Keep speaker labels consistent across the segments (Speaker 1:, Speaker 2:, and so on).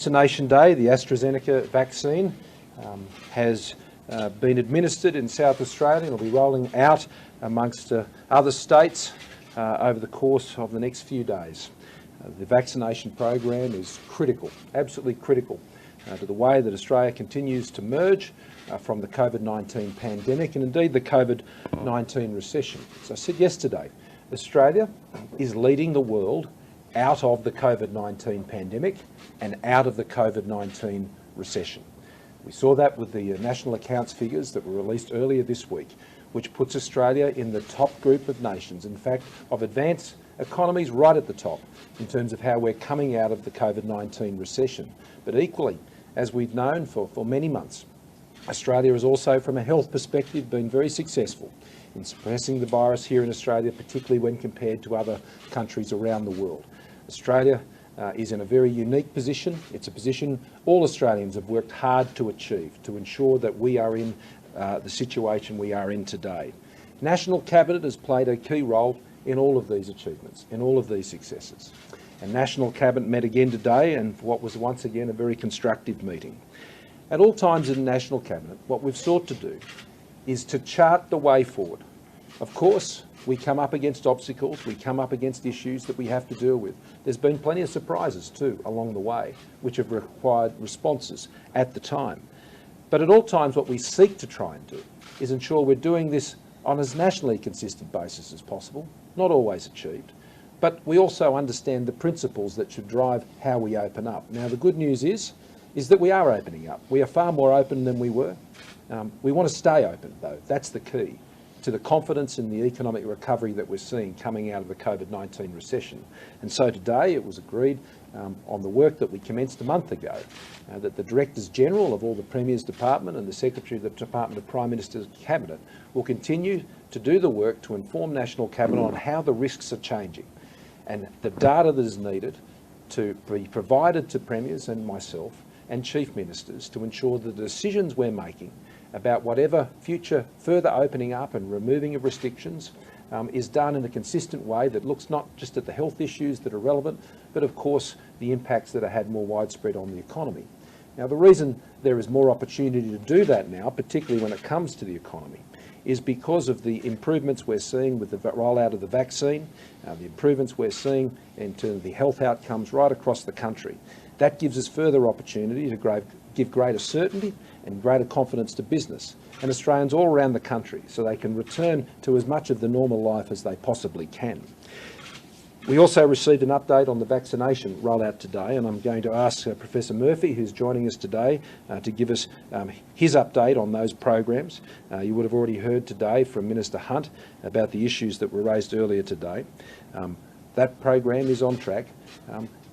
Speaker 1: Vaccination Day, the AstraZeneca vaccine has been administered in South Australia and will be rolling out amongst other states over the course of the next few days. The vaccination program is critical, absolutely critical, to the way that Australia continues to emerge from the COVID-19 pandemic and indeed the COVID-19 recession. As I said yesterday, Australia is leading the world out of the COVID-19 pandemic and out of the COVID-19 recession. We saw that with the national accounts figures that were released earlier this week, which puts Australia in the top group of nations, in fact, of advanced economies right at the top in terms of how we're coming out of the COVID-19 recession. But equally, as we've known for many months, Australia has also, from a health perspective, been very successful in suppressing the virus here in Australia, particularly when compared to other countries around the world. Australia is in a very unique position. It's a position all Australians have worked hard to achieve, to ensure that we are in the situation we are in today. National Cabinet has played a key role in all of these achievements, in all of these successes. And National Cabinet met again today and what was once again a very constructive meeting. At all times in National Cabinet, what we've sought to do is to chart the way forward. Of course, we come up against obstacles, we come up against issues that we have to deal with. There's been plenty of surprises too along the way, which have required responses at the time. But at all times what we seek to try and do is ensure we're doing this on as nationally consistent basis as possible, not always achieved, but we also understand the principles that should drive how we open up. Now the good news is that we are opening up. We are far more open than we were. We want to stay open though, that's the key to the confidence in the economic recovery that we're seeing coming out of the COVID-19 recession. And so today it was agreed on the work that we commenced a month ago that the Directors General of all the Premier's Department and the Secretary of the Department of Prime Minister's Cabinet will continue to do the work to inform National Cabinet on how the risks are changing and the data that is needed to be provided to Premiers and myself and Chief Ministers to ensure the decisions we're making about whatever future further opening up and removing of restrictions is done in a consistent way that looks not just at the health issues that are relevant, but of course the impacts that are had more widespread on the economy. Now the reason there is more opportunity to do that now, particularly when it comes to the economy, is because of the improvements we're seeing with the rollout of the vaccine, the improvements we're seeing in terms of the health outcomes right across the country. That gives us further opportunity to give greater certainty and greater confidence to business and Australians all around the country so they can return to as much of the normal life as they possibly can. We also received an update on the vaccination rollout today, and I'm going to ask Professor Murphy, who's joining us today, to give us his update on those programs. You would have already heard today from Minister Hunt about the issues that were raised earlier today. That program is on track.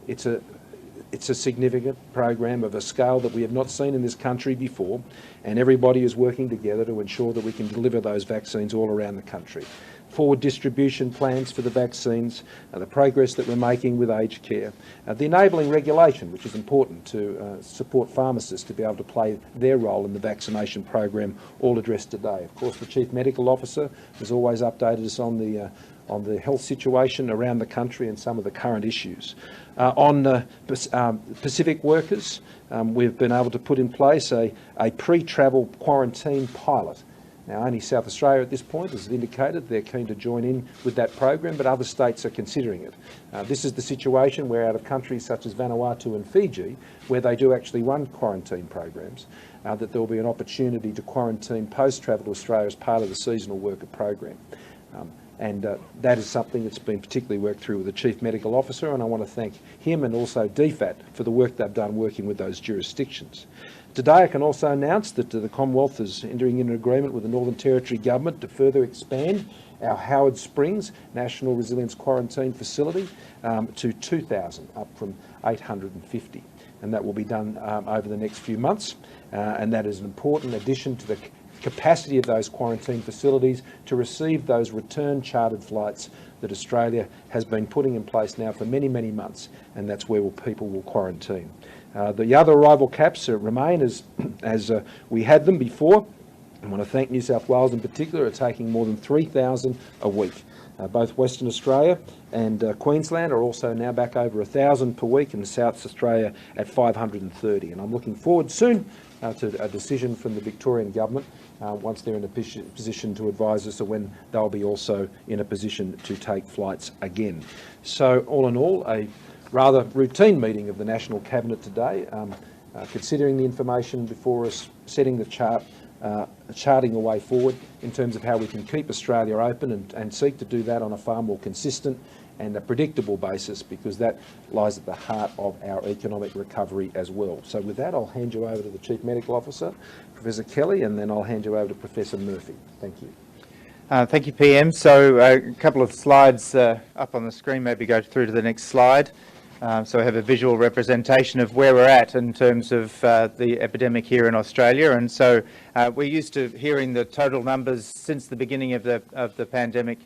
Speaker 1: It's a significant program of a scale that we have not seen in this country before, and everybody is working together to ensure that we can deliver those vaccines all around the country. Forward distribution plans for the vaccines, the progress that we're making with aged care, the enabling regulation, which is important to support pharmacists to be able to play their role in the vaccination program, all addressed today. Of course, the Chief Medical Officer has always updated us on the health situation around the country and some of the current issues. On Pacific workers, we've been able to put in place a pre-travel quarantine pilot. Now, only South Australia at this point has indicated they're keen to join in with that program, but other states are considering it. This is the situation where out of countries such as Vanuatu and Fiji, where they do actually run quarantine programs, that there will be an opportunity to quarantine post-travel to Australia as part of the seasonal worker program. That is something that's been particularly worked through with the Chief Medical Officer, and I want to thank him and also DFAT for the work they've done working with those jurisdictions. Today I can also announce that the Commonwealth is entering into an agreement with the Northern Territory Government to further expand our Howard Springs National Resilience Quarantine Facility to 2,000, up from 850. And that will be done over the next few months, and that is an important addition to the capacity of those quarantine facilities to receive those return chartered flights that Australia has been putting in place now for many, many months, and that's where people will quarantine. The other arrival caps remain as we had them before. I want to thank New South Wales in particular for taking more than 3,000 a week. Both Western Australia and Queensland are also now back over 1,000 per week, and South Australia at 530. And I'm looking forward soon to a decision from the Victorian Government once they're in a position to advise us of when they'll be also in a position to take flights again. So all in all, a rather routine meeting of the National Cabinet today, considering the information before us, setting the charting a way forward in terms of how we can keep Australia open and seek to do that on a far more consistent and a predictable basis, because that lies at the heart of our economic recovery as well. So with that, I'll hand you over to the Chief Medical Officer, Professor Kelly, and then I'll hand you over to Professor Murphy. Thank you.
Speaker 2: Thank you, PM. So a couple of slides up on the screen, maybe go through to the next slide. So I have a visual representation of where we're at in terms of the epidemic here in Australia. And so we're used to hearing the total numbers since the beginning of the pandemic,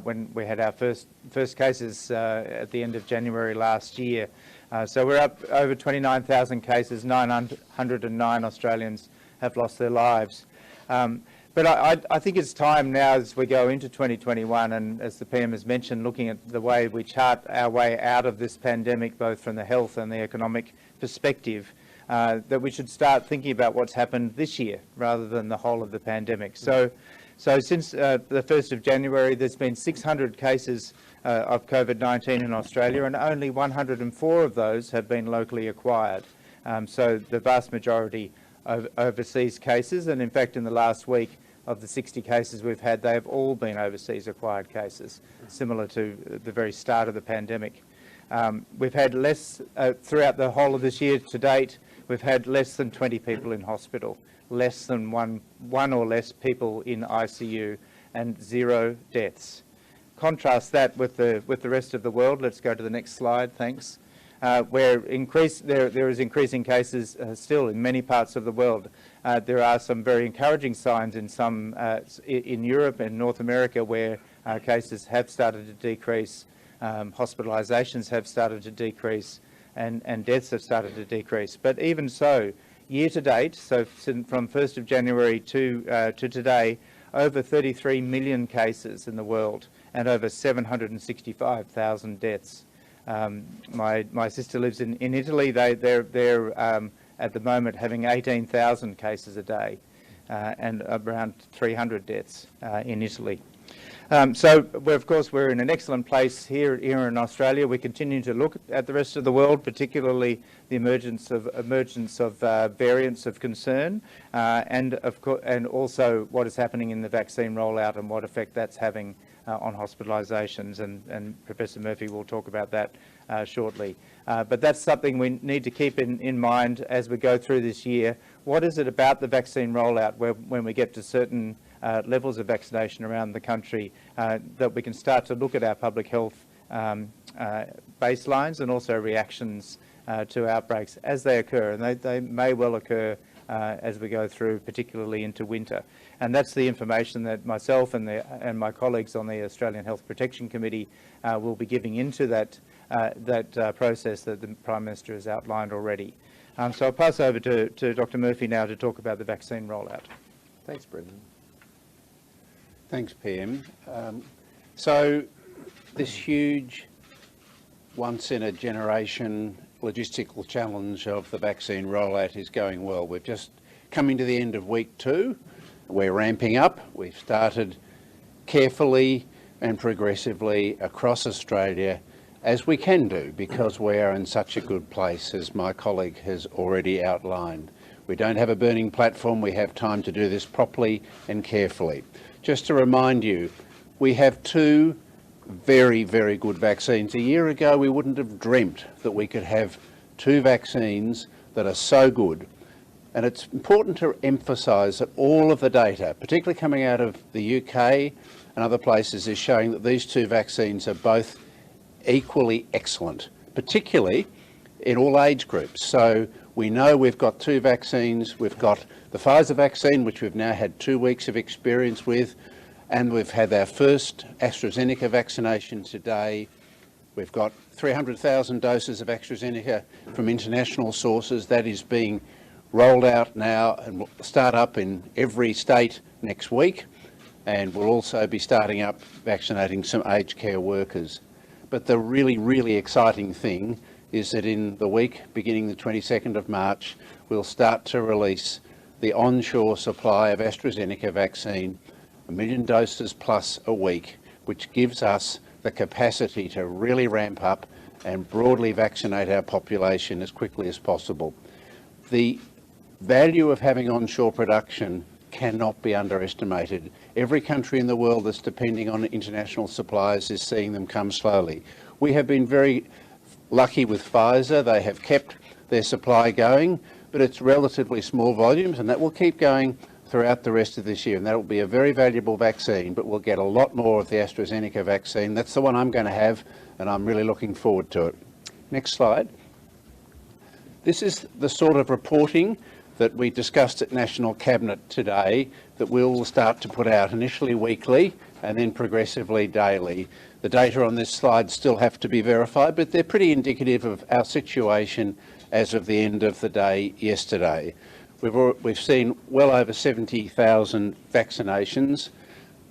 Speaker 2: when we had our first cases at the end of January last year. So we're up over 29,000 cases, 909 Australians have lost their lives. But I think it's time now, as we go into 2021, and as the PM has mentioned, looking at the way we chart our way out of this pandemic, both from the health and the economic perspective, that we should start thinking about what's happened this year rather than the whole of the pandemic. So since the 1st of January, there's been 600 cases of COVID-19 in Australia, and only 104 of those have been locally acquired. So the vast majority of overseas cases, and in fact in the last week, of the 60 cases we've had, they have all been overseas acquired cases, similar to the very start of the pandemic. We've had less, throughout the whole of this year to date, we've had less than 20 people in hospital, less than one or less people in ICU, and 0 deaths. Contrast that with the rest of the world. Let's go to the next slide, thanks. Where there is increasing cases still in many parts of the world. There are some very encouraging signs in Europe and North America, where cases have started to decrease, hospitalisations have started to decrease, and deaths have started to decrease. But even so, year to date, so from 1st of January to today, over 33 million cases in the world and over 765,000 deaths. My sister lives in Italy. They're at the moment having 18,000 cases a day and around 300 deaths in Italy. So of course we're in an excellent place here in Australia. We continue to look at the rest of the world, particularly the emergence of variants of concern, and also what is happening in the vaccine rollout and what effect that's having on hospitalisations, and Professor Murphy will talk about that shortly. But that's something we need to keep in mind as we go through this year. What is it about the vaccine rollout when we get to certain levels of vaccination around the country that we can start to look at our public health baselines and also reactions to outbreaks as they occur, and they may well occur as we go through, particularly into winter. And that's the information that myself and my colleagues on the Australian Health Protection Committee will be giving into that process that the Prime Minister has outlined already. So I'll pass over to Dr. Murphy now to talk about the vaccine rollout.
Speaker 1: Thanks, Brendan.
Speaker 3: Thanks, PM. So this huge, once-in-a-generation logistical challenge of the vaccine rollout is going well. We've just come into the end of week 2. We're ramping up. We've started carefully and progressively across Australia, as we can do, because we are in such a good place, as my colleague has already outlined. We don't have a burning platform. We have time to do this properly and carefully. Just to remind you, we have 2 very, very good vaccines. A year ago, we wouldn't have dreamt that we could have 2 vaccines that are so good. And it's important to emphasise that all of the data, particularly coming out of the UK and other places, is showing that these 2 vaccines are both equally excellent, particularly in all age groups. So we know we've got 2 vaccines. We've got the Pfizer vaccine, which we've now had 2 weeks of experience with, and we've had our first AstraZeneca vaccination today. We've got 300,000 doses of AstraZeneca from international sources. That is being rolled out now and will start up in every state next week. and we'll also be starting up vaccinating some aged care workers. But the really, really exciting thing is that in the week beginning the 22nd of March, we'll start to release the onshore supply of AstraZeneca vaccine, 1 million doses plus a week, which gives us the capacity to really ramp up and broadly vaccinate our population as quickly as possible. The value of having onshore production cannot be underestimated. Every country in the world that's depending on international supplies is seeing them come slowly. We have been very lucky with Pfizer. They have kept their supply going, but it's relatively small volumes, and that will keep going throughout the rest of this year, and that will be a very valuable vaccine, but we'll get a lot more of the AstraZeneca vaccine. That's the one I'm going to have, and I'm really looking forward to it. Next slide. This is the sort of reporting that we discussed at National Cabinet today that we'll start to put out initially weekly and then progressively daily. The data on this slide still have to be verified, but they're pretty indicative of our situation as of the end of the day yesterday. We've seen well over 70,000 vaccinations,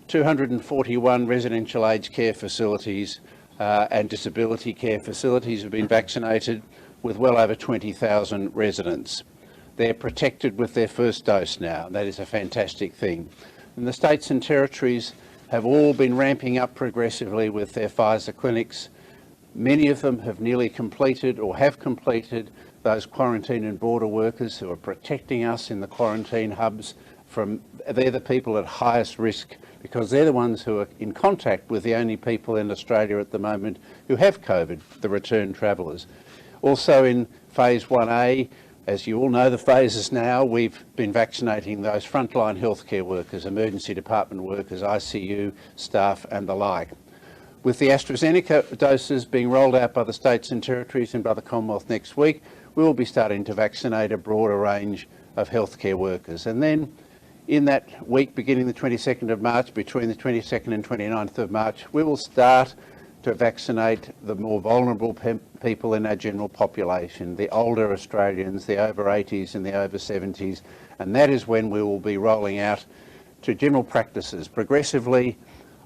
Speaker 3: 241 residential aged care facilities and disability care facilities have been vaccinated with well over 20,000 residents. They're protected with their first dose now. That is a fantastic thing. And the states and territories have all been ramping up progressively with their Pfizer clinics. Many of them have nearly completed or have completed those quarantine and border workers who are protecting us in the quarantine hubs they're the people at highest risk because they're the ones who are in contact with the only people in Australia at the moment who have COVID, the return travellers. Also in phase 1A, as you all know the phases now, we've been vaccinating those frontline healthcare workers, emergency department workers, ICU staff and the like. With the AstraZeneca doses being rolled out by the states and territories and by the Commonwealth next week, we will be starting to vaccinate a broader range of healthcare workers. And then in that week beginning the 22nd of March, between the 22nd and 29th of March, we will start to vaccinate the more vulnerable people in our general population, the older Australians, the over 80s and the over 70s, and that is when we will be rolling out to general practices. Progressively,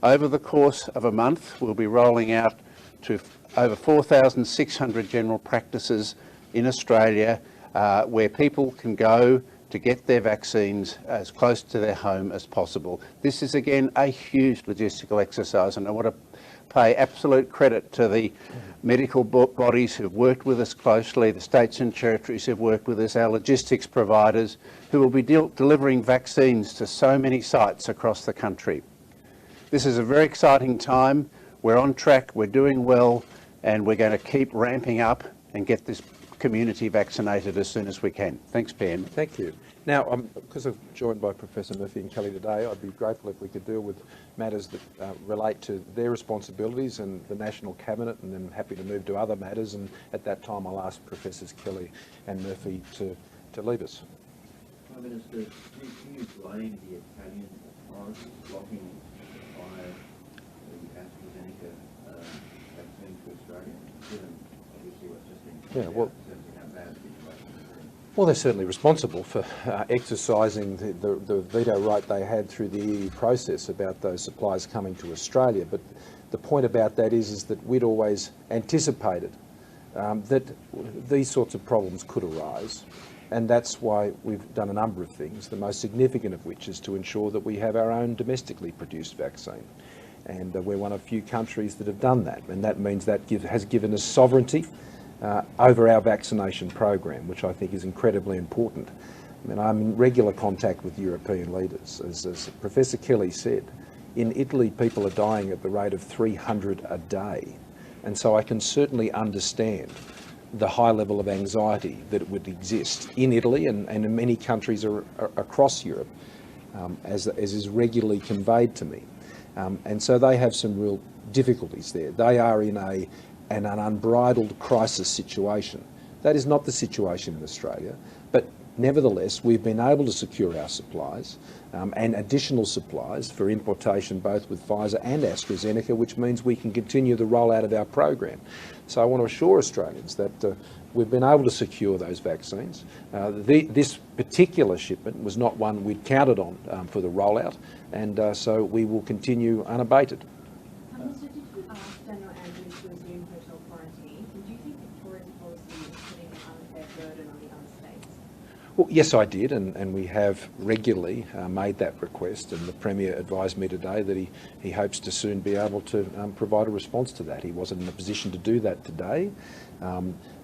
Speaker 3: over the course of a month, we'll be rolling out to over 4,600 general practices in Australia where people can go to get their vaccines as close to their home as possible. This is again a huge logistical exercise, and I want to pay absolute credit to the medical bodies who've worked with us closely, the states and territories who've worked with us, our logistics providers who will be delivering vaccines to so many sites across the country. This is a very exciting time. We're on track, we're doing well, and we're going to keep ramping up and get this community vaccinated as soon as we can. Thanks, PM.
Speaker 1: Thank you. Now, because I'm joined by Professor Murphy and Kelly today, I'd be grateful if we could deal with matters that relate to their responsibilities and the National Cabinet, and then happy to move to other matters. And at that time, I'll ask Professors Kelly and Murphy to leave us.
Speaker 4: Prime Minister, can you blame the Italian authorities blocking the supply of the AstraZeneca vaccine to Australia, given obviously what's just been
Speaker 1: Yeah, well,
Speaker 4: in terms of how bad the situation has been?
Speaker 1: Well, they're certainly responsible for exercising the veto right they had through the EU process about those supplies coming to Australia. But the point about that is that we'd always anticipated that these sorts of problems could arise. And that's why we've done a number of things, the most significant of which is to ensure that we have our own domestically produced vaccine. And we're one of few countries that have done that. And that means that has given us sovereignty over our vaccination program, which I think is incredibly important. I mean, I'm in regular contact with European leaders. As Professor Kelly said, in Italy people are dying at the rate of 300 a day. And so I can certainly understand the high level of anxiety that would exist in Italy and in many countries across Europe, as is regularly conveyed to me. And so they have some real difficulties there. They are in an unbridled crisis situation. That is not the situation in Australia, but nevertheless we've been able to secure our supplies and additional supplies for importation both with Pfizer and AstraZeneca, which means we can continue the rollout of our program. So I want to assure Australians that we've been able to secure those vaccines. This particular shipment was not one we'd counted on for the rollout, and so we will continue unabated.
Speaker 5: Minister, did you ask Daniel Andrews to resume hotel quarantine? And do you think Victoria's policy is putting an unfair burden on the other states?
Speaker 1: Well, yes, I did, and we have regularly made that request, and the Premier advised me today that he hopes to soon be able to provide a response to that. He wasn't in a position to do that today.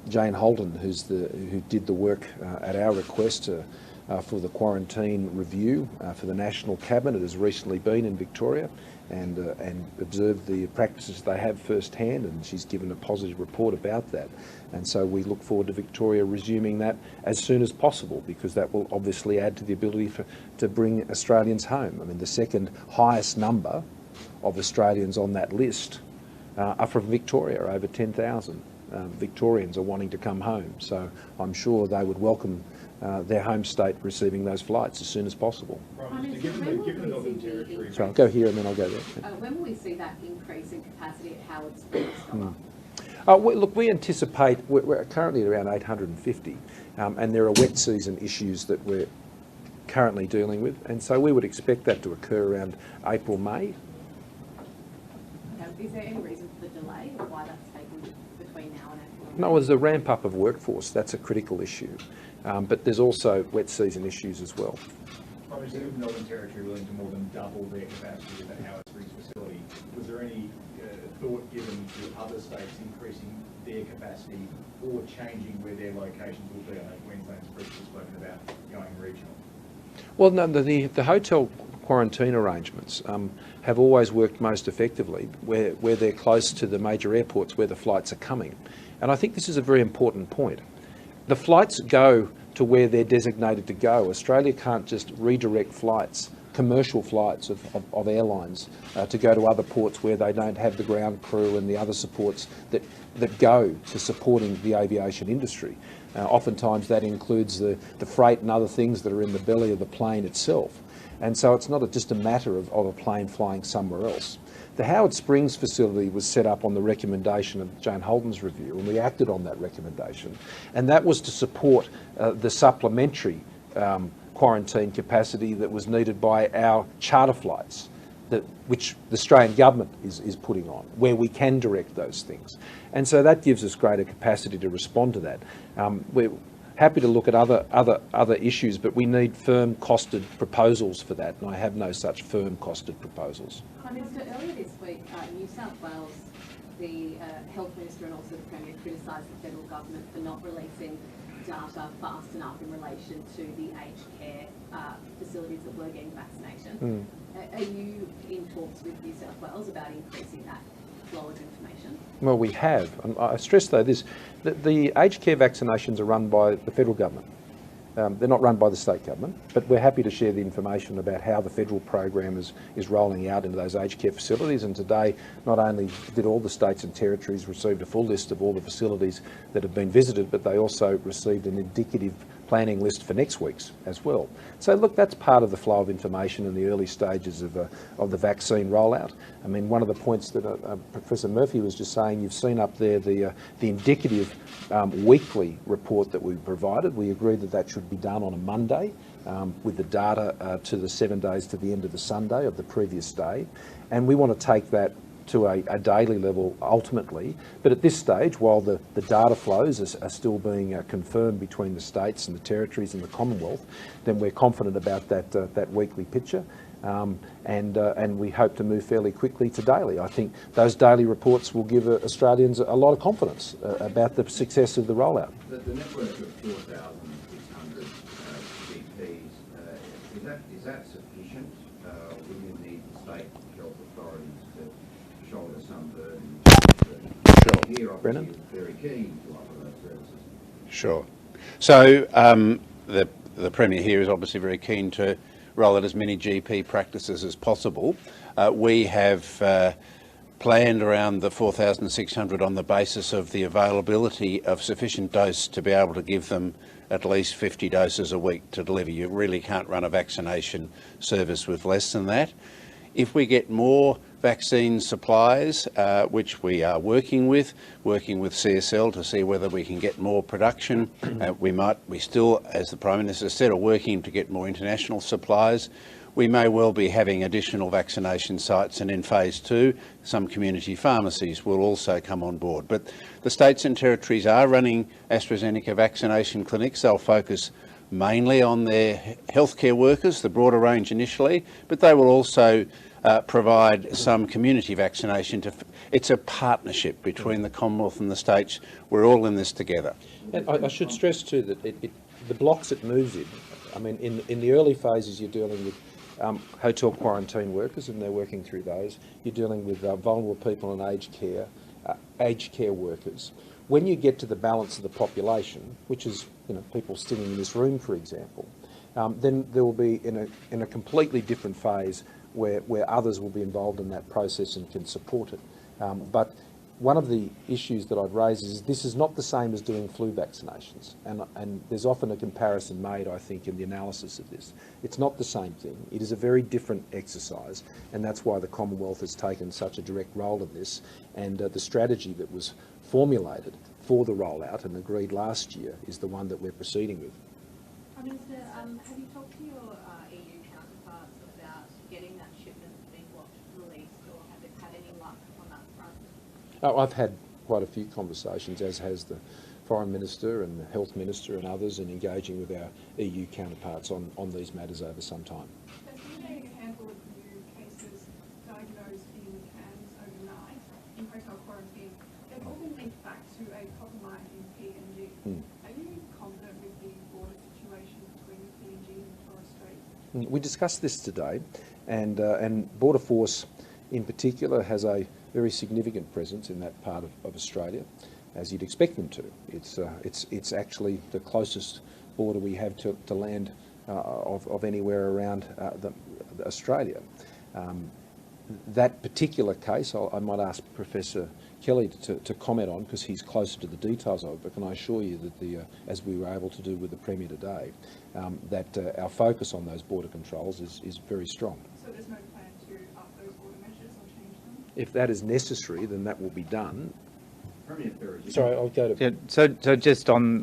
Speaker 1: Jane Holden, who did the work at our request for the quarantine review for the National Cabinet, has recently been in Victoria and observed the practices they have firsthand, and she's given a positive report about that. And so we look forward to Victoria resuming that as soon as possible, because that will obviously add to the ability to bring Australians home. I mean, the second highest number of Australians on that list are from Victoria, over 10,000. Victorians are wanting to come home, so I'm sure they would welcome their home state receiving those flights as soon as possible.
Speaker 6: Given the Northern Territory...
Speaker 1: So I'll go here and then I'll go there.
Speaker 5: When will we see that increase in capacity at Howard Springs go up?
Speaker 1: Look, we anticipate we're currently at around 850, and there are wet season issues that we're currently dealing with, and so we would expect that to occur around April, May.
Speaker 5: Is there any reason for the delay, or why that's taken between now and April?
Speaker 1: No, there's a ramp up of workforce. That's a critical issue, but there's also wet season issues as well.
Speaker 6: Obviously, with the Northern Territory willing to more than double their capacity at the Howard Springs facility, was there any thought given to other states increasing their capacity or changing where their locations will be? I know Queensland's previously spoken about going regional.
Speaker 1: Well, no, the hotel quarantine arrangements have always worked most effectively where they're close to the major airports where the flights are coming. And I think this is a very important point. The flights go to where they're designated to go. Australia can't just redirect flights, commercial flights of airlines to go to other ports where they don't have the ground crew and the other supports that go to supporting the aviation industry. Oftentimes that includes the freight and other things that are in the belly of the plane itself. And so it's not just a matter of a plane flying somewhere else. The Howard Springs facility was set up on the recommendation of Jane Holden's review, and we acted on that recommendation. And that was to support the supplementary quarantine capacity that was needed by our charter flights, which the Australian government is putting on, where we can direct those things. And so that gives us greater capacity to respond to that. We're happy to look at other issues, but we need firm costed proposals for that, and I have no such firm costed proposals.
Speaker 5: Prime Minister, earlier this week, New South Wales, the Health Minister and also the Premier criticised the federal government for not releasing data fast enough in relation to the aged care facilities that were getting vaccination. Are you in talks with New South Wales about increasing that flow of information?
Speaker 1: Well, we have. And I stress, though, this, that the aged care vaccinations are run by the federal government. They're not run by the state government, but we're happy to share the information about how the federal program is rolling out into those aged care facilities. And today, not only did all the states and territories receive a full list of all the facilities that have been visited, but they also received an indicative planning list for next week's as well. So look, that's part of the flow of information in the early stages of the vaccine rollout. I mean, one of the points that Professor Murphy was just saying, you've seen up there the indicative weekly report that we provided. We agreed that should be done on a Monday with the data to the 7 days to the end of the Sunday of the previous day. And we want to take that to a daily level ultimately, but at this stage, while the data flows are still being confirmed between the states and the territories and the Commonwealth, then we're confident about that weekly picture, and we hope to move fairly quickly to daily. I think those daily reports will give Australians a lot of confidence about the success of the rollout.
Speaker 4: The network of 4,600 GPs, is that sufficient? Will you need the state health authorities to shoulder some burden?
Speaker 1: Sure.
Speaker 4: Here,
Speaker 1: Brennan?
Speaker 4: obviously, is very keen to offer those services.
Speaker 3: Sure. So the Premier here is obviously very keen to roll out as many GP practices as possible. We have planned around the 4,600 on the basis of the availability of sufficient dose to be able to give them at least 50 doses a week to deliver. You really can't run a vaccination service with less than that. If we get more vaccine suppliers, which we are working with CSL to see whether we can get more production. We still, as the Prime Minister said, are working to get more international supplies. We may well be having additional vaccination sites, and in phase 2, some community pharmacies will also come on board. But the states and territories are running AstraZeneca vaccination clinics. They'll focus mainly on their healthcare workers, the broader range initially, but they will also provide some community vaccination. It's a partnership between the Commonwealth and the states. We're all in this together.
Speaker 1: And I should stress too that the blocks it moves in, I mean, in the early phases you're dealing with hotel quarantine workers, and they're working through those. You're dealing with vulnerable people and aged care workers. When you get to the balance of the population, which is people sitting in this room, for example, then there will be in a completely different phase where others will be involved in that process and can support it. But one of the issues that I'd raise is this is not the same as doing flu vaccinations, and there's often a comparison made, I think, in the analysis of this. It's not the same thing. It is a very different exercise, and that's why the Commonwealth has taken such a direct role in this, and the strategy that was formulated for the rollout and agreed last year is the one that we're proceeding with.
Speaker 5: Prime Minister, have you talked to your EU counterparts about getting that shipment being released, or have it had any luck on that front?
Speaker 1: Oh, I've had quite a few conversations, as has the Foreign Minister and the Health Minister and others, in engaging with our EU counterparts on these matters over some time.
Speaker 7: There's been a handful of new cases diagnosed in Cairns overnight in hotel quarantine. They've all been linked back to a fortnight in PNG. Are you confident with the border situation between PNG and Torres Strait?
Speaker 1: We discussed this today, and Border Force in particular has a very significant presence in that part of Australia, as you'd expect them to. It's actually the closest border we have to land of anywhere around Australia. That particular case, I might ask Professor Kelly to comment on, because he's closer to the details of it, but can I assure you that as we were able to do with the Premier today, that our focus on those border controls is very strong.
Speaker 7: So there's no plan to up those border measures or change them?
Speaker 1: If that is necessary, then that will be done.
Speaker 4: Premier,
Speaker 1: Sorry, I'll go to...
Speaker 2: Yeah, so just on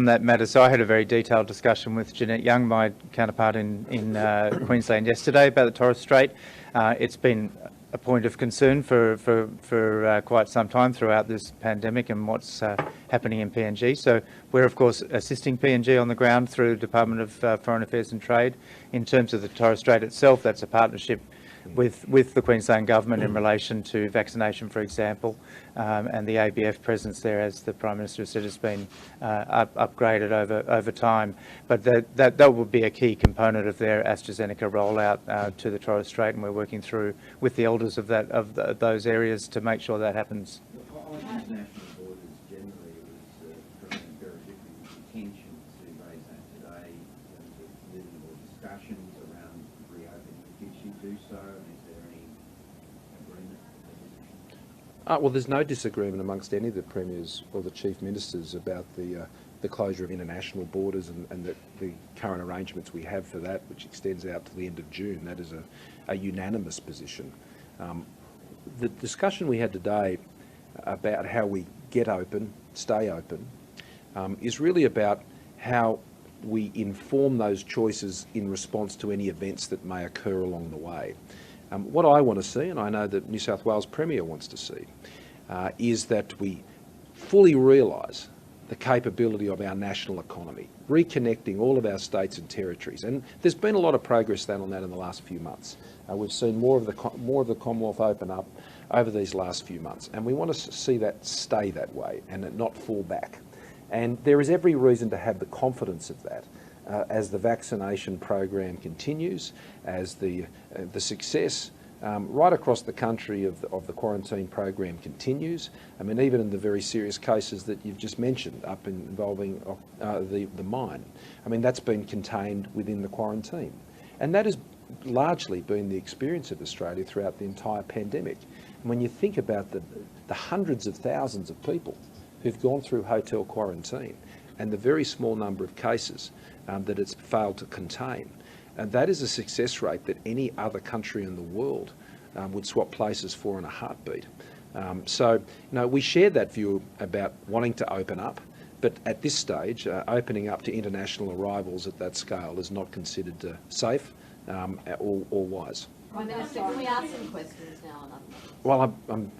Speaker 2: that matter, so I had a very detailed discussion with Jeanette Young, my counterpart in Queensland yesterday, about the Torres Strait. It's been a point of concern for quite some time throughout this pandemic and what's happening in PNG. So we're of course assisting PNG on the ground through the Department of Foreign Affairs and Trade. In terms of the Torres Strait itself, that's a partnership with the Queensland Government in relation to vaccination, for example, and the ABF presence there, as the Prime Minister said, has been upgraded over time. But that will be a key component of their AstraZeneca rollout to the Torres Strait, and we're working through with the elders of those areas to make sure that happens.
Speaker 4: On international borders generally, it was from very different intention to raise that today in terms of living or discussions around reopening. Did she do so, and is there any agreement?
Speaker 1: Well, there's no disagreement amongst any of the premiers or the chief ministers about the closure of international borders and the current arrangements we have for that, which extends out to the end of June. That is a unanimous position. The discussion we had today about how we get open, stay open, is really about how we inform those choices in response to any events that may occur along the way. What I want to see, and I know that New South Wales Premier wants to see, is that we fully realise the capability of our national economy, reconnecting all of our states and territories. And there's been a lot of progress on that in the last few months. We've seen more of the Commonwealth open up over these last few months, and we want to see that stay that way and it not fall back. And there is every reason to have the confidence of that as the vaccination program continues, as the success right across the country of the quarantine program continues. I mean, even in the very serious cases that you've just mentioned, involving the mine, I mean, that's been contained within the quarantine. And that has largely been the experience of Australia throughout the entire pandemic. And when you think about the hundreds of thousands of people who've gone through hotel quarantine and the very small number of cases that it's failed to contain, and that is a success rate that any other country in the world would swap places for in a heartbeat. So, we shared that view about wanting to open up, but at this stage, opening up to international arrivals at that scale is not considered safe or wise.
Speaker 5: Prime Minister, can we ask some questions now?
Speaker 1: Well, I'm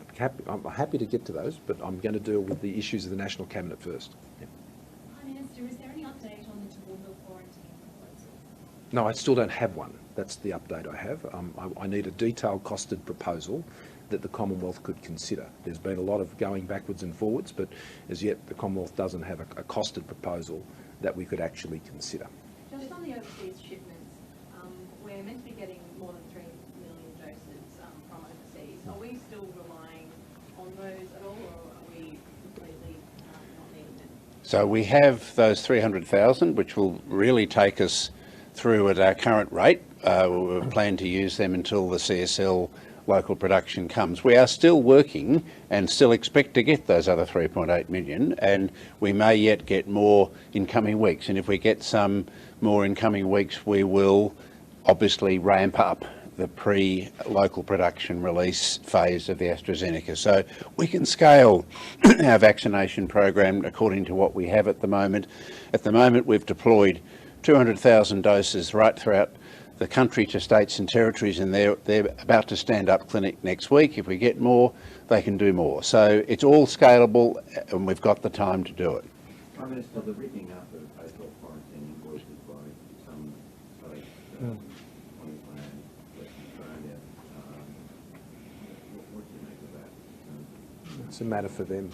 Speaker 1: happy to get to those, but I'm going to deal with the issues of the National Cabinet first. Yeah.
Speaker 8: Prime Minister, is there any update on the Torres quarantine proposal?
Speaker 1: No, I still don't have one. That's the update I have. I need a detailed costed proposal that the Commonwealth could consider. There's been a lot of going backwards and forwards, but as yet the Commonwealth doesn't have a costed proposal that we could actually consider.
Speaker 5: Just on the overseas shipments, we're meant to be getting more than 3 million doses from overseas. Are we still relying on those at all, or are we completely not needing them?
Speaker 3: So we have those 300,000, which will really take us through at our current rate. We plan to use them until the CSL local production comes. We are still working and still expect to get those other 3.8 million, and we may yet get more in coming weeks. And if we get some more in coming weeks, we will obviously ramp up the pre-local production release phase of the AstraZeneca. So we can scale our vaccination program according to what we have at the moment. At the moment, we've deployed 200,000 doses right throughout the country to states and territories, and they're about to stand up clinic next week. If we get more, they can do more. So it's all scalable, and we've got the time to do it.
Speaker 4: Prime Minister, the ripping up of hotel quarantine invoices by some states, Queensland, Western Australia, what do you make of that?
Speaker 1: It's a matter for them.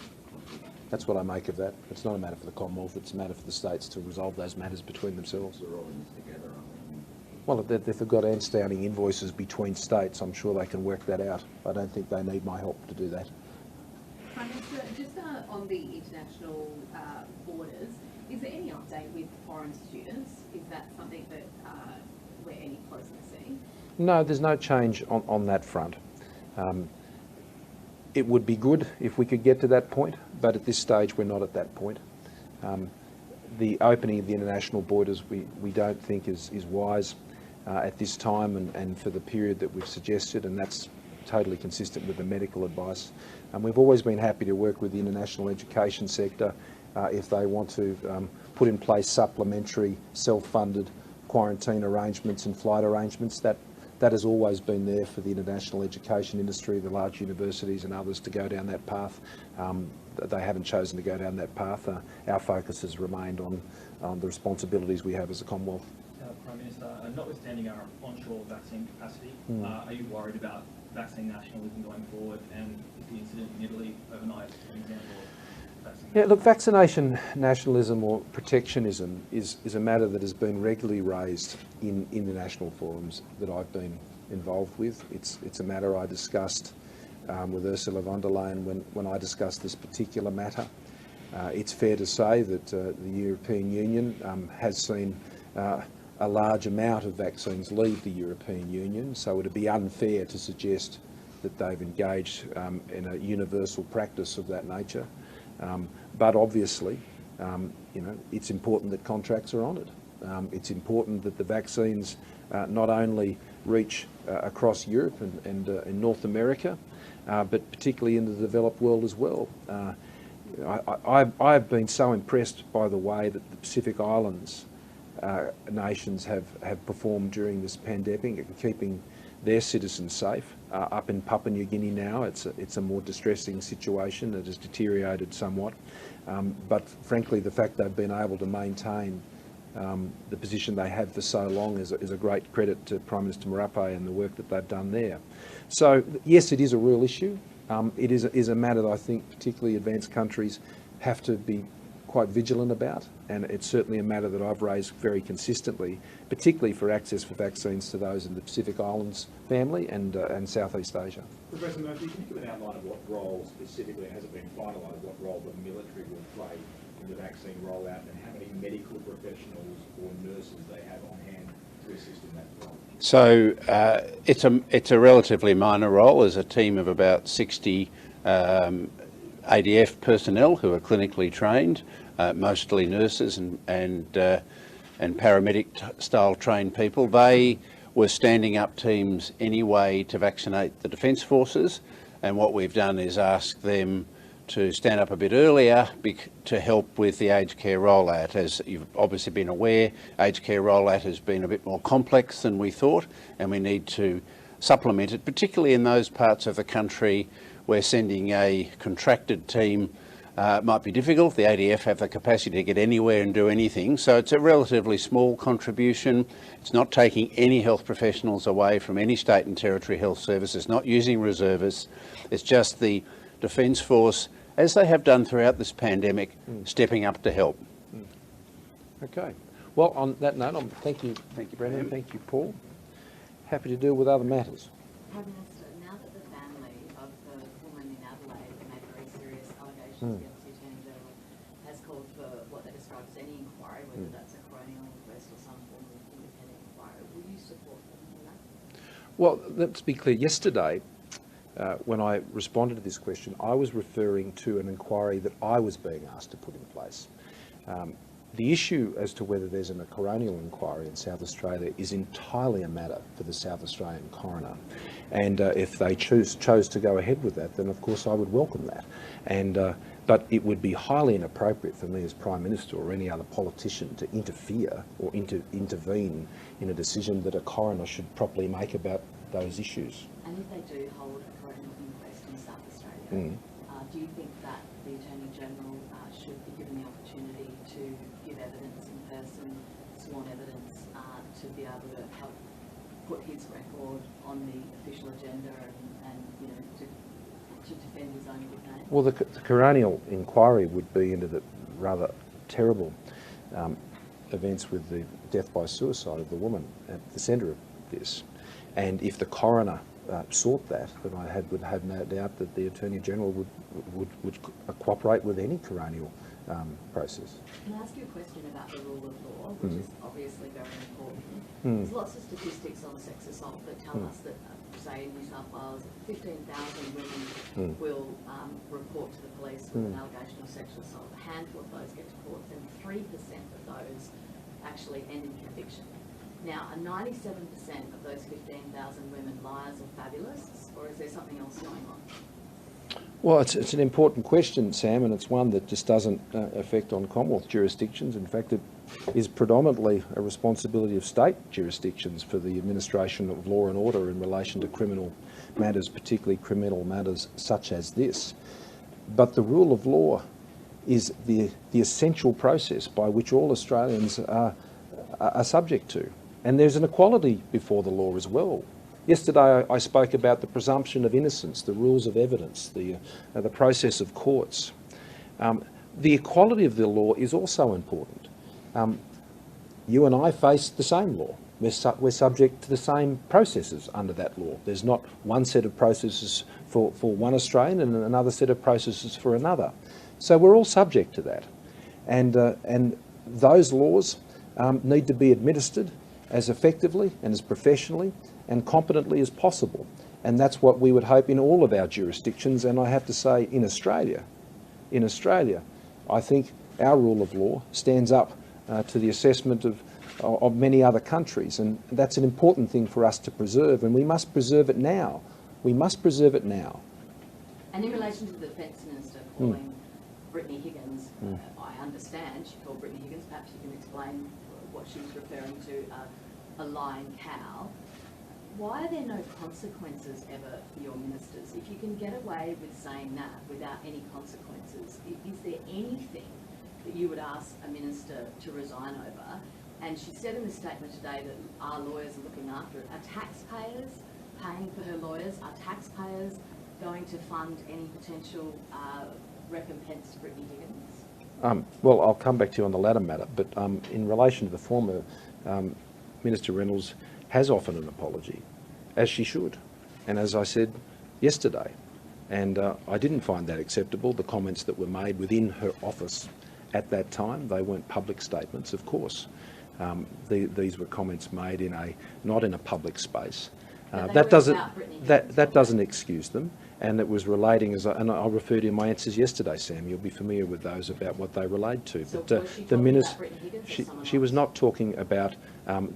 Speaker 1: That's what I make of that. It's not a matter for the Commonwealth, it's a matter for the states to resolve those matters between themselves.
Speaker 4: We're all in this together, aren't we?
Speaker 1: Well, if they've got outstanding invoices between states, I'm sure they can work that out. I don't think they need my help to do that.
Speaker 5: Prime Minister, just on the international borders, is there any update with foreign students? Is that something that we're any closer to seeing?
Speaker 1: No, there's no change on that front. It would be good if we could get to that point, but at this stage we're not at that point. The opening of the international borders we don't think is wise at this time and for the period that we've suggested, and that's totally consistent with the medical advice. We've always been happy to work with the international education sector if they want to put in place supplementary self-funded quarantine arrangements and flight arrangements. That has always been there for the international education industry, the large universities and others to go down that path. They haven't chosen to go down that path. Our focus has remained on the responsibilities we have as a Commonwealth.
Speaker 9: Prime Minister, notwithstanding our onshore vaccine capacity, are you worried about vaccine nationalism going forward, and is the incident in Italy overnight an example of vaccine?
Speaker 1: Yeah, look, vaccination nationalism or protectionism is a matter that has been regularly raised in international forums that I've been involved with. It's a matter I discussed with Ursula von der Leyen when I discussed this particular matter. It's fair to say that the European Union has seen a large amount of vaccines leave the European Union, so it would be unfair to suggest that they've engaged in a universal practice of that nature. But obviously, it's important that contracts are honoured. It's important that the vaccines not only reach across Europe and in North America, but particularly in the developed world as well. I've been so impressed by the way that the Pacific Islands nations have performed during this pandemic and keeping their citizens safe. Up in Papua New Guinea now, it's a more distressing situation. It has deteriorated somewhat, but frankly, the fact they've been able to maintain the position they have for so long is a great credit to Prime Minister Marape and the work that they've done there. So yes, it is a real issue. It is a matter that I think particularly advanced countries have to be quite vigilant about, and it's certainly a matter that I've raised very consistently, particularly for access for vaccines to those in the Pacific Islands family and Southeast Asia.
Speaker 6: Professor Murphy, can you give an outline of what role specifically, has it been finalised, what role the military will play in the vaccine rollout, and how many medical professionals or nurses they have on hand to assist in that role?
Speaker 3: So it's a relatively minor role. There's a team of about 60 ADF personnel who are clinically trained, mostly nurses and paramedic style trained people. They was standing up teams anyway to vaccinate the Defence Forces, and what we've done is ask them to stand up a bit earlier to help with the aged care rollout. As you've obviously been aware, aged care rollout has been a bit more complex than we thought, and we need to supplement it, particularly in those parts of the country where sending a contracted team might be difficult. The ADF have the capacity to get anywhere and do anything, so it's a relatively small contribution. It's not taking any health professionals away from any state and territory health services, not using reservists. It's just the Defence Force, as they have done throughout this pandemic, stepping up to help.
Speaker 1: Okay. Well, on that note, thank you, Brendan. Thank you, Paul. Happy to deal with other matters.
Speaker 10: Prime Minister, now that the family of the woman in Adelaide made very serious allegations against the Attorney General has called for what they describe as any inquiry, whether that's a coronial inquest or some form of independent inquiry, will you support them in that?
Speaker 1: Well, let's be clear. Yesterday, when I responded to this question, I was referring to an inquiry that I was being asked to put in place. The issue as to whether there's a coronial inquiry in South Australia is entirely a matter for the South Australian coroner. And if they chose to go ahead with that, then of course I would welcome that. And but it would be highly inappropriate for me as Prime Minister or any other politician to interfere or intervene in a decision that a coroner should properly make about those issues.
Speaker 10: And if they do hold a coronial inquest in South Australia, do you think that the Attorney General should be given the opportunity to give evidence in person, sworn evidence, to be able to help put his record on the official agenda and you know, to defend his own good name? Well,
Speaker 1: the coronial inquiry would be into the rather terrible events with the death by suicide of the woman at the centre of this. And if the coroner sought that, then I would have no doubt that the Attorney General would cooperate with any coronial process.
Speaker 10: Can I ask you a question about the rule of law, which is obviously very important? There's lots of statistics on sex assault that tell us that, say, in New South Wales, 15,000 women will report to the police with an allegation of sexual assault. A handful of those get to court, and 3% of those actually end in conviction. Now, are 97% of those 15,000 women liars or fabulous, or is there something else going on?
Speaker 1: Well, it's an important question, Sam, and it's one that just doesn't affect on Commonwealth jurisdictions. In fact, it is predominantly a responsibility of state jurisdictions for the administration of law and order in relation to criminal matters, particularly criminal matters such as this. But the rule of law is the essential process by which all Australians are subject to. And there's an equality before the law as well. Yesterday I spoke about the presumption of innocence, the rules of evidence, the process of courts. The equality of the law is also important. You and I face the same law. We're subject to the same processes under that law. There's not one set of processes for one Australian and another set of processes for another. So we're all subject to that. And those laws need to be administered as effectively and as professionally and competently as possible. And that's what we would hope in all of our jurisdictions. And I have to say, in Australia, I think our rule of law stands up to the assessment of many other countries. And that's an important thing for us to preserve, and we must preserve it now. We must preserve it now.
Speaker 10: And in relation to the Defence Minister calling Brittany Higgins, I understand she called Brittany Higgins, perhaps you can explain what she was referring to, a lying cow. Why are there no consequences ever for your ministers? If you can get away with saying that without any consequences, is there anything that you would ask a minister to resign over? And she said in the statement today that our lawyers are looking after it. Are taxpayers paying for her lawyers? Are taxpayers going to fund any potential recompense to Brittany Higgins?
Speaker 1: Well, I'll come back to you on the latter matter, but in relation to the former, Minister Reynolds has offered an apology, as she should, and as I said yesterday. And I didn't find that acceptable, the comments that were made within her office at that time. They weren't public statements, of course. These were comments made not in a public space. That doesn't excuse them, and it was relating, and I'll refer to in my answers yesterday, Sam, you'll be familiar with those about what they relate to.
Speaker 10: So
Speaker 1: but
Speaker 10: was she
Speaker 1: the
Speaker 10: talking
Speaker 1: minister,
Speaker 10: about Brittany Higgins or someone
Speaker 1: she was
Speaker 10: else?
Speaker 1: not talking about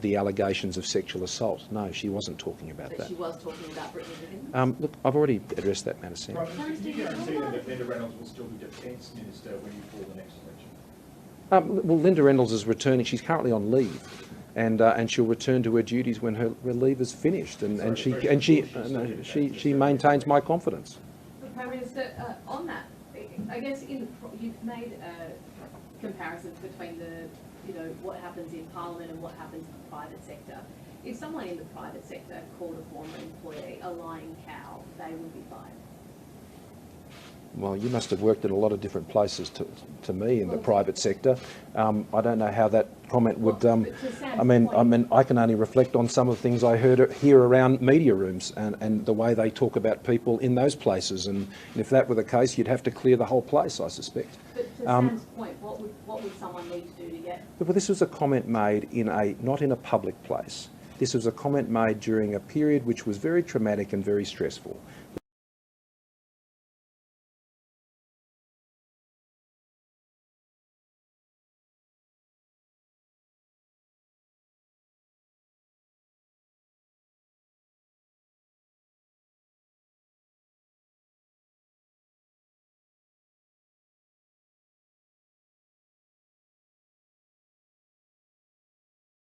Speaker 1: the allegations of sexual assault. No, she wasn't talking about
Speaker 10: But
Speaker 1: that.
Speaker 10: she was talking about Brittany Higgins?
Speaker 1: Look, I've already addressed that matter, Sam.
Speaker 6: Prime Minister, can you guarantee that Linda Reynolds will still be Defence Minister when you call the next election?
Speaker 1: Well, Linda Reynolds is returning. She's currently on leave, and she'll return to her duties when her leave is finished. And she maintains my confidence.
Speaker 5: Prime Minister, on that, I guess you've made comparisons between what happens in Parliament and what happens in the private sector. If someone in the private sector called a former employee a lying cow, they would be fired.
Speaker 1: Well, you must have worked in a lot of different places to me in the private sector. I don't know how that comment would. I mean, I can only reflect on some of the things I hear around media rooms and the way they talk about people in those places. And if that were the case, you'd have to clear the whole place, I suspect.
Speaker 5: But to Sam's point, what would someone need to do to get?
Speaker 1: But this was a comment made not in a public place. This was a comment made during a period which was very traumatic and very stressful.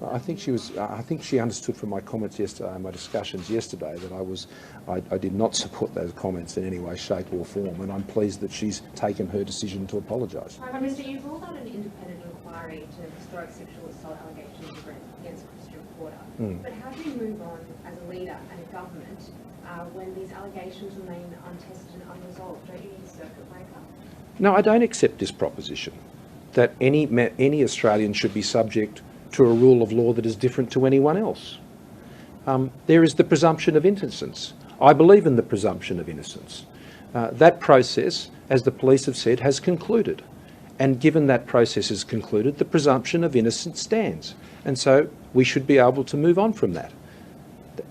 Speaker 1: I think she understood from my comments yesterday, my discussions yesterday, that I did not support those comments in any way, shape or form, and I'm pleased that she's taken her decision to apologise.
Speaker 8: Prime Minister, you've ruled out an independent inquiry into historic sexual assault allegations against Christian Porter. But how do you move on as a leader and a government when these allegations remain untested and unresolved? Don't you need a circuit breaker?
Speaker 1: No, I don't accept this proposition that any Australian should be subject to a rule of law that is different to anyone else. There is the presumption of innocence. I believe in the presumption of innocence. That process, as the police have said, has concluded. And given that process has concluded, the presumption of innocence stands. And so we should be able to move on from that.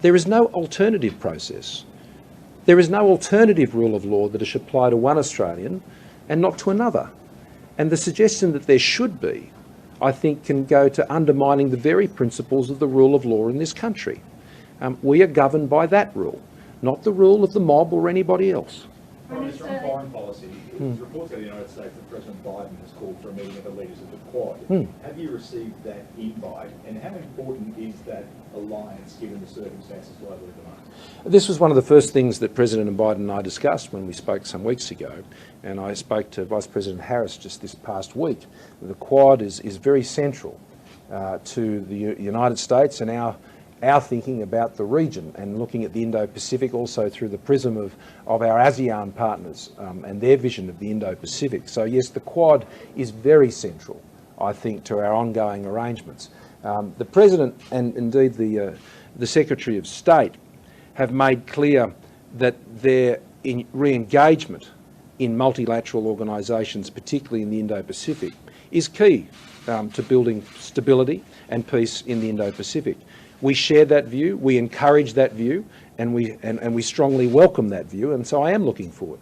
Speaker 1: There is no alternative process. There is no alternative rule of law that should apply to one Australian and not to another. And the suggestion that there should be, I think, can go to undermining the very principles of the rule of law in this country. We are governed by that rule, not the rule of the mob or anybody else.
Speaker 6: Prime Minister, on foreign policy, there's reports out of the United States that President Biden has called for a meeting of the leaders of the Quad. Have you received that invite, and how important is that alliance given the circumstances globally at the moment?
Speaker 1: This was one of the first things that President Biden and I discussed when we spoke some weeks ago, and I spoke to Vice President Harris just this past week. The Quad is very central to the United States and our thinking about the region, and looking at the Indo-Pacific also through the prism of our ASEAN partners and their vision of the Indo-Pacific. So yes, the Quad is very central, I think, to our ongoing arrangements. The President and indeed the Secretary of State have made clear that their re-engagement in multilateral organisations, particularly in the Indo-Pacific, is key to building stability and peace in the Indo-Pacific. We share that view, we encourage that view, and we strongly welcome that view. And so I am looking forward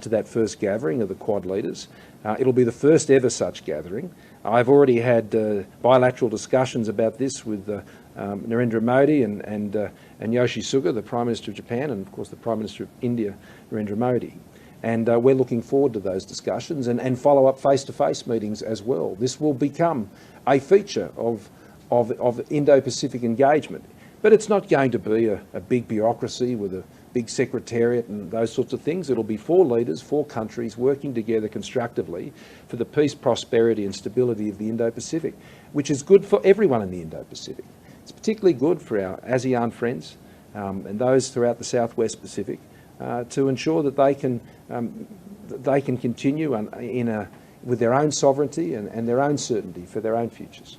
Speaker 1: to that first gathering of the Quad leaders. It'll be the first ever such gathering. I've already had bilateral discussions about this with Narendra Modi and Yoshi Suga, the Prime Minister of Japan, and of course the Prime Minister of India, Narendra Modi. And we're looking forward to those discussions and follow-up face-to-face meetings as well. This will become a feature of Indo-Pacific engagement. But it's not going to be a big bureaucracy with a big secretariat and those sorts of things. It'll be 4 leaders, 4 countries working together constructively for the peace, prosperity and stability of the Indo-Pacific, which is good for everyone in the Indo-Pacific. It's particularly good for our ASEAN friends and those throughout the Southwest Pacific to ensure that they can continue with their own sovereignty and their own certainty for their own futures.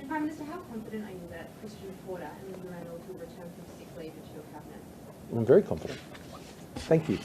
Speaker 8: Prime Minister, how confident are you that Christian Porter and Linda Reynolds will return from sick leave into your cabinet?
Speaker 1: I'm very confident. Thank you.